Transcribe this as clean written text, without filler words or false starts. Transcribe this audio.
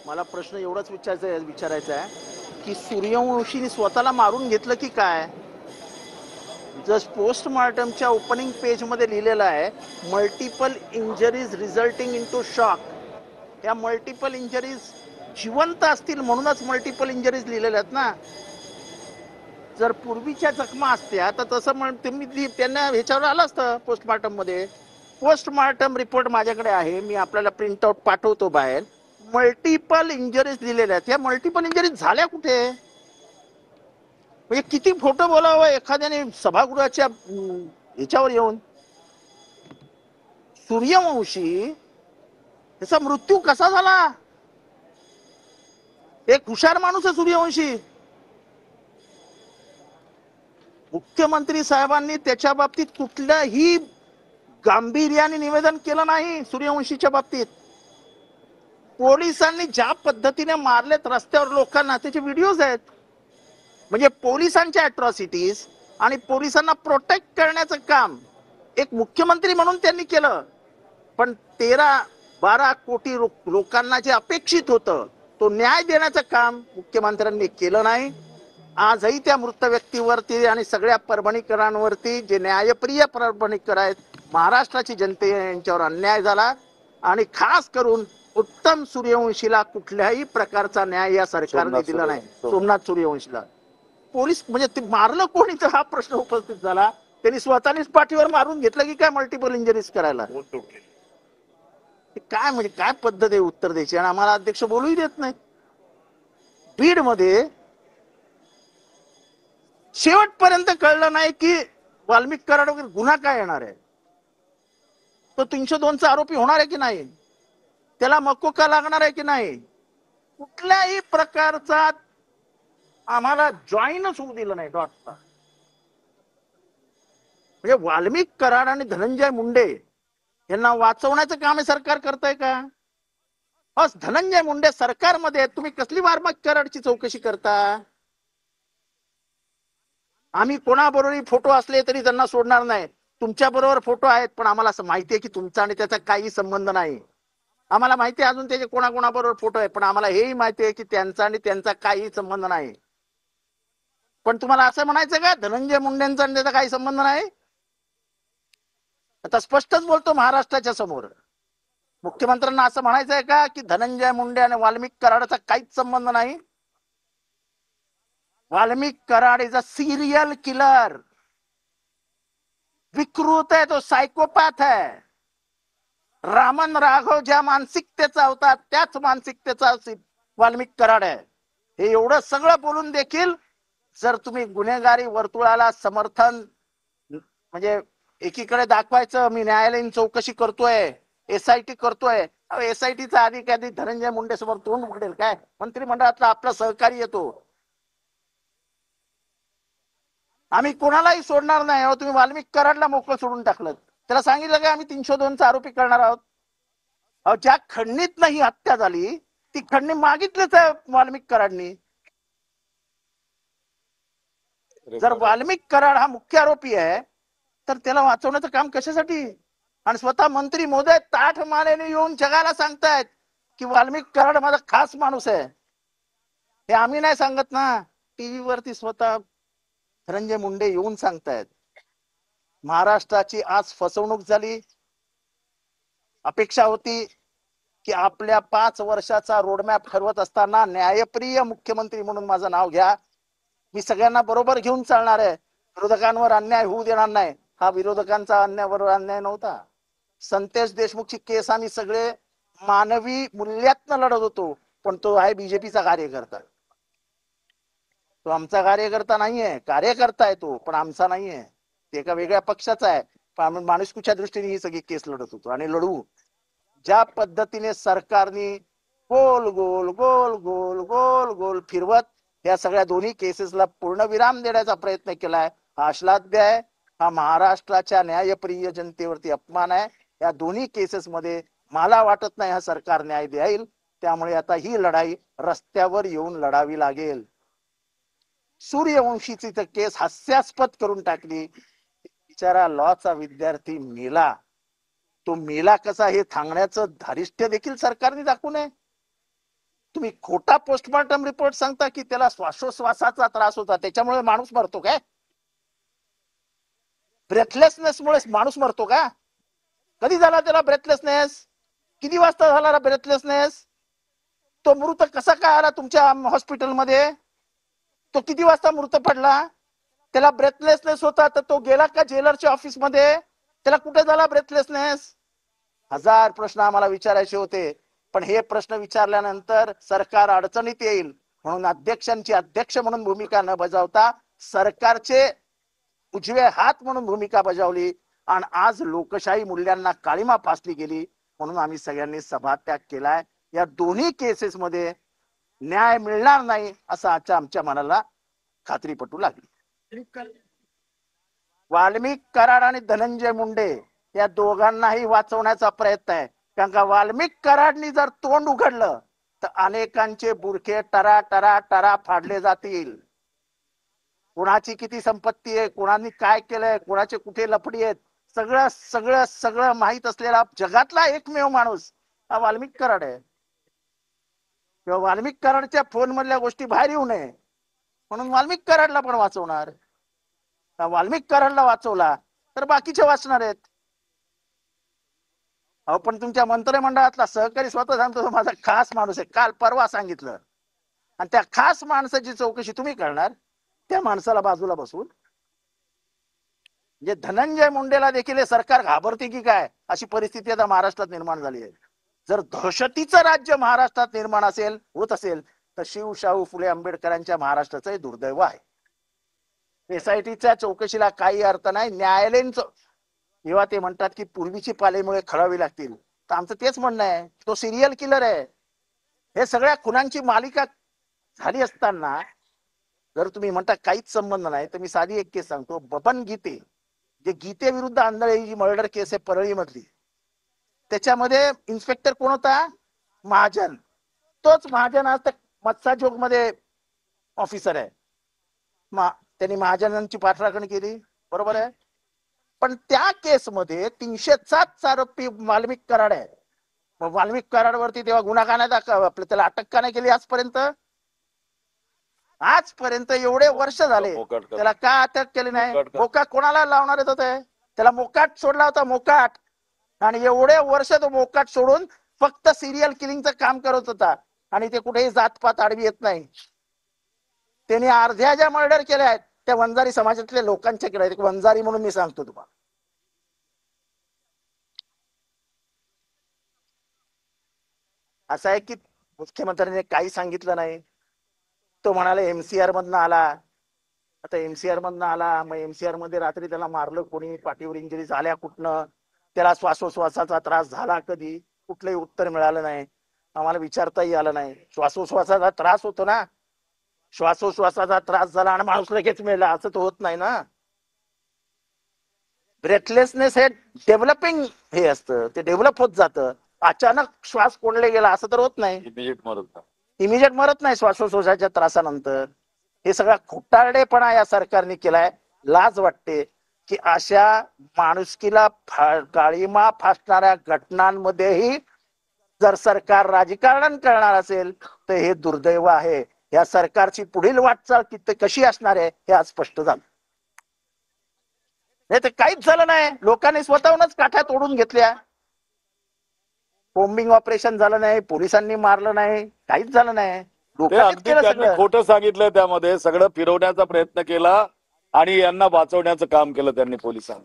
मला प्रश्न एवढाच विचारायचा आहे की सूर्यवंशीने स्वतःला मारून घेतलं की काय? जस्ट पोस्टमार्टमच्या ओपनिंग पेज मध्ये लिहिलेलं आहे multiple injuries resulting in to shock. या मल्टिपल इंजरीज जिवंत असतील म्हणूनच मल्टिपल इंजरीज लिहिलेल्या आहेत ना। जर पूर्वीच्या जखमा असत्या तर तसं तुम्ही त्यांना ह्याच्यावर आलं असतं पोस्टमार्टम मध्ये। पोस्टमार्टम रिपोर्ट माझ्याकडे आहे, मी आपल्याला प्रिंट आउट पाठवतो बाहेर। मल्टिपल इंजरीज दिलेल्या आहेत। या मल्टिपल इंजरीज झाल्या कुठे? म्हणजे किती फोटो बोलावं एखाद्याने सभागृहाच्या ह्याच्यावर येऊन। सूर्यवंशी त्याचा मृत्यू कसा झाला? एक हुशार माणूस आहे सूर्यवंशी। मुख्यमंत्री साहेबांनी त्याच्या बाबतीत कुठल्याही गांभीर्याने निवेदन केलं नाही। सूर्यवंशीच्या बाबतीत पोलिसांनी ज्या पद्धतीने मारलेत रस्त्यावर लोकांना त्याचे व्हिडिओज आहेत। म्हणजे पोलिसांच्या अट्रॉसिटीज आणि पोलिसांना प्रोटेक्ट करण्याचं काम एक मुख्यमंत्री म्हणून त्यांनी केलं। पण 13-12 कोटी लोकांना जे अपेक्षित होतं तो न्याय देण्याचं काम मुख्यमंत्र्यांनी केलं नाही। आजही त्या मृत व्यक्तीवरती आणि सगळ्या परभणीकरांवरती जे न्यायप्रिय परभणीकर आहेत, महाराष्ट्राची जनते यांच्यावर अन्याय झाला। आणि खास करून उत्तम सूर्यवंशीला कुठल्याही प्रकारचा न्याय या सरकारने दिला नाही। सोमनाथ सूर्यवंशीला पोलीस म्हणजे ते मारलं कोणी तर हा प्रश्न उपस्थित झाला। त्यांनी स्वतःनीच पाठीवर मारून घेतलं की काय मल्टिपल इंजरीज करायला? काय म्हणजे काय पद्धत आहे उत्तर द्यायची? आणि आम्हाला अध्यक्ष बोलूही देत नाही। बीड मध्ये शेवटपर्यंत कळलं नाही की वाल्मिक कराड गुन्हा काय येणार आहे, तो 302चा आरोपी होणार आहे की नाही, त्याला मकोका लागणार आहे की नाही। कुठल्याही प्रकारचा आम्हाला जॉईनच होऊ दिलं नाही डॉटला। म्हणजे वाल्मिक कराड आणि धनंजय मुंडे यांना वाचवण्याचं काम हे सरकार करतंय का? बस धनंजय मुंडे सरकारमध्ये तुम्ही कसली वाल्मिक कराडची चौकशी करता? आम्ही कोणाबरोबर फोटो असले तरी त्यांना सोडणार नाही। तुमच्या बरोबर फोटो आहेत पण आम्हाला असं माहिती आहे की तुमचा आणि त्याचा काही संबंध नाही। आम्हाला माहिती आहे अजून त्याचे कोणाकोणाबरोबर फोटो आहे, पण आम्हाला हेही माहिती आहे की त्यांचा आणि त्यांचा काही संबंध नाही। पण तुम्हाला असं म्हणायचं का धनंजय मुंडेंचा आणि त्याचा काही संबंध नाही? आता स्पष्टच बोलतो महाराष्ट्राच्या समोर। मुख्यमंत्र्यांना असं म्हणायचं आहे का की धनंजय मुंडे आणि वाल्मिक कराडचा काहीच संबंध नाही? Walmik Karad is a serial killer, विकृत है, तो सायकोपॅथ है। रामन राघव ज्या मानसिकतेचा होता त्याच मानसिकतेचा वाल्मिक कराड आहे। हे एवढं सगळं बोलून देखील जर तुम्ही गुन्हेगारी वर्तुळाला समर्थन म्हणजे एकीकडे दाखवायचं मी न्यायालयीन चौकशी करतोय, एसआयटी करतोय, एसआयटीचा अधिकारी धनंजय मुंडे समोर तोंड उघडेल काय? मंत्रिमंडळातला आपला सहकारी येतो, आम्ही कोणालाही सोडणार नाही। तुम्ही वाल्मिक कराडला मोकळं सोडून टाकलं, त्याला सांगितलं का आम्ही 302चा आरोपी करणार आहोत? ज्या खंडणीत ही हत्या झाली ती खंडणी मागितलीच आहे वाल्मिक कराडनी। जर वाल्मिक कराड हा मुख्य आरोपी आहे तर त्याला वाचवण्याचं काम कशासाठी? आणि स्वतः मंत्री महोदय ताठ मानेने येऊन जगाला सांगतायत की वाल्मिक कराड माझा खास माणूस आहे। हे आम्ही नाही सांगत ना, टीव्ही वरती स्वतः धनंजय मुंडे येऊन सांगतायत। महाराष्ट्राची आज फसवणूक झाली। अपेक्षा होती की आपल्या 5 वर्षाचा रोडमॅप ठरवत असताना न्यायप्रिय मुख्यमंत्री म्हणून माझं नाव घ्या, मी सगळ्यांना बरोबर घेऊन चालणार आहे, विरोधकांवर अन्याय होऊ देणार नाही। हा विरोधकांचा अन्यायावर अन्याय नव्हता। संतेश देशमुखची केस आम्ही सगळे मानवी मूल्यातनं लढत होतो, पण तो आहे बीजेपीचा कार्यकर्ता। तो आमचा कार्यकर्ता नाहीये, कार्यकर्ता आहे तो पण आमचा नाहीये, ते एका वेगळ्या पक्षाचा आहे। पण आम्ही माणुसकीच्या दृष्टीने ही सगळी केस लढत होतो आणि लढू। ज्या पद्धतीने सरकारने गोल गोल गोल गोल गोल गोल फिरवत या सगळ्या दोन्ही केसेसला पूर्णविराम देण्याचा प्रयत्न केलाय, हा अश्लाघ्य आहे। हा महाराष्ट्राच्या न्यायप्रिय जनतेवरती अपमान आहे। या दोन्ही केसेस मध्ये मला वाटत नाही हा सरकार न्याय देईल, त्यामुळे आता ही लढाई रस्त्यावर येऊन लढावी लागेल। सूर्यवंशीची तर केस हास्यास्पद करून टाकली। बिचारा लॉचा विद्यार्थी मेला, तो मेला कसा हे सांगण्याचं धारिष्ट्य देखील सरकारने दाखवू नये। तुम्ही खोटा पोस्टमॉर्टम रिपोर्ट सांगता की त्याला श्वासोश्वासाचा त्रास होता त्याच्यामुळे माणूस मरतो काय? ब्रेथलेसनेस मुळे माणूस मरतो का? कधी झाला त्याला ब्रेथलेसनेस? किती वाजता झाला ब्रेथलेसनेस? तो मृत कसा काय आला तुमच्या हॉस्पिटलमध्ये? तो किती वाजता मृत पडला? त्याला ब्रेथलेसनेस होता तर तो गेला का जेलरच्या ऑफिस मध्ये? त्याला कुठे झाला ब्रेथलेसनेस? हजार प्रश्न आम्हाला विचारायचे होते, पण हे प्रश्न विचारल्यानंतर सरकार अडचणीत येईल म्हणून अध्यक्षांची अध्यक्ष म्हणून भूमिका न बजावता सरकारचे उजवे हात म्हणून भूमिका बजावली आणि आज लोकशाही मूल्यांना काळीमा फासली गेली म्हणून आम्ही सगळ्यांनी सभात्याग केलाय. या दोन्ही केसेस मध्ये न्याय मिळणार नाही असं आमच्या मनाला खात्री पटू लागली. वाल्मिक कराड आणि धनंजय मुंडे या दोघांनाही वाचवण्याचा प्रयत्न आहे. कारण का वाल्मिक कराडनी जर तोंड उघडलं तर अनेकांचे बुरखे टरा टरा टरा फाडले जातील. कुणाची किती संपत्ती आहे, कुणाने काय केलंय, कुणाचे कुठे लफडी आहेत, सगळं सगळं सगळं माहित असलेला जगातला एकमेव माणूस हा वाल्मिक कराड आहे. किंवा वाल्मिक कराडच्या फोन मधल्या गोष्टी बाहेर येऊ नये म्हणून वाल्मिक कराडला पण वाचवणार. वाल्मिक कराडला वाचवला तर बाकीचे वाचणार आहेत. अहो पण तुमच्या मंत्रिमंडळातला सहकारी स्वतः सांगतो माझा खास माणूस आहे, काल परवा सांगितलं, आणि त्या खास माणसाची चौकशी तुम्ही करणार त्या माणसाला बाजूला बसून? म्हणजे धनंजय मुंडेला देखील सरकार घाबरते की काय अशी परिस्थिती आता महाराष्ट्रात निर्माण झाली आहे. जर दहशतीचं राज्य महाराष्ट्रात निर्माण होत असेल तर शिवशाहू फुले आंबेडकरांच्या महाराष्ट्राचं दुर्दैव आहे. एसआयटीच्या चौकशीला काही अर्थ नाही. न्यायालयीन जेव्हा ते म्हणतात की पूर्वीची पालेमुळे खळावी लागतील, तर आमचं तेच म्हणणं आहे तो सिरियल किलर आहे. हे सगळ्या खुनांची मालिका झाली असताना जर तुम्ही म्हणता काहीच संबंध नाही, तर मी साधी एक केस सांगतो. बबन गीते, जे गीते विरुद्ध आंधळे जी मर्डर केस आहे परळी मधली, त्याच्यामध्ये इन्स्पेक्टर कोण होता? महाजन. तोच महाजन आज तक मत्साजोग मध्ये ऑफिसर आहे. त्यांनी महाजनांची पाठराखण केली, बरोबर आहे. पण त्या केसमध्ये 307 आरोपी वाल्मिक कराड आहे. मग वाल्मिक कराडवरती तेव्हा गुन्हा का नाही दाखल, त्याला अटक का नाही केली आजपर्यंत? आजपर्यंत एवढे वर्ष झाले त्याला का अटक केली नाही? मोकाट कोणाला लावणार होते? त्याला मोकाट सोडला होता, मोकाट. आणि एवढे वर्ष तो मोकाट सोडून फक्त सिरियल किलिंगचं काम करत होता आणि ते कुठेही जातपात आडवी येत नाही. त्यांनी अर्ध्या ज्या मर्डर केल्या आहेत त्या वंजारी समाजातल्या लोकांच्या केल्या आहेत. वंजारी म्हणून मी सांगतो तुम्हाला. असं आहे की मुख्यमंत्र्यांनी काही सांगितलं नाही. तो म्हणाला एमसीआर मधनं आला. आता एमसीआर मधनं आला, मग एमसीआर मध्ये रात्री त्याला मारलं कोणी, पाठीवर इंजुरी झाल्या कुठनं, त्याला श्वासोश्वासाचा त्रास झाला कधी, कुठलंही उत्तर मिळालं नाही. आम्हाला विचारताही आलं नाही. श्वासोश्वासाचा त्रास होतो ना, श्वासोश्वासाचा त्रास झाला आणि माणूस लगेच मिळाला असं तर होत नाही ना. ब्रेथलेसनेस हे डेव्हलपिंग हे असतं, ते डेव्हलप होत जातं. अचानक श्वास कोंडले गेला असं तर होत नाही. इमिजिएट मरत नाही श्वासोश्वासाच्या त्रासानंतर. हे सगळा खोटारडेपणा या सरकारने केलाय. लाज वाटते की अशा माणुसकीला काळीमा फासणाऱ्या घटनांमध्येही जर सरकार राजकारण करणार असेल तर हे दुर्दैव आहे. या सरकारची पुढील वाटचाल कशी असणार आहे हे आज स्पष्ट झालं. नाही तर काहीच झालं नाही. लोकांनी स्वतःहूनच काठ्या तोडून घेतल्या. कोम्बिंग ऑपरेशन झालं नाही, पोलिसांनी मारलं नाही, काहीच झालं नाही. त्यांनी खोटं सांगितलं, त्यामध्ये सगळं फिरवण्याचा प्रयत्न केला आणि यांना वाचवण्याचं काम केलं त्यांनी पोलिसांनी.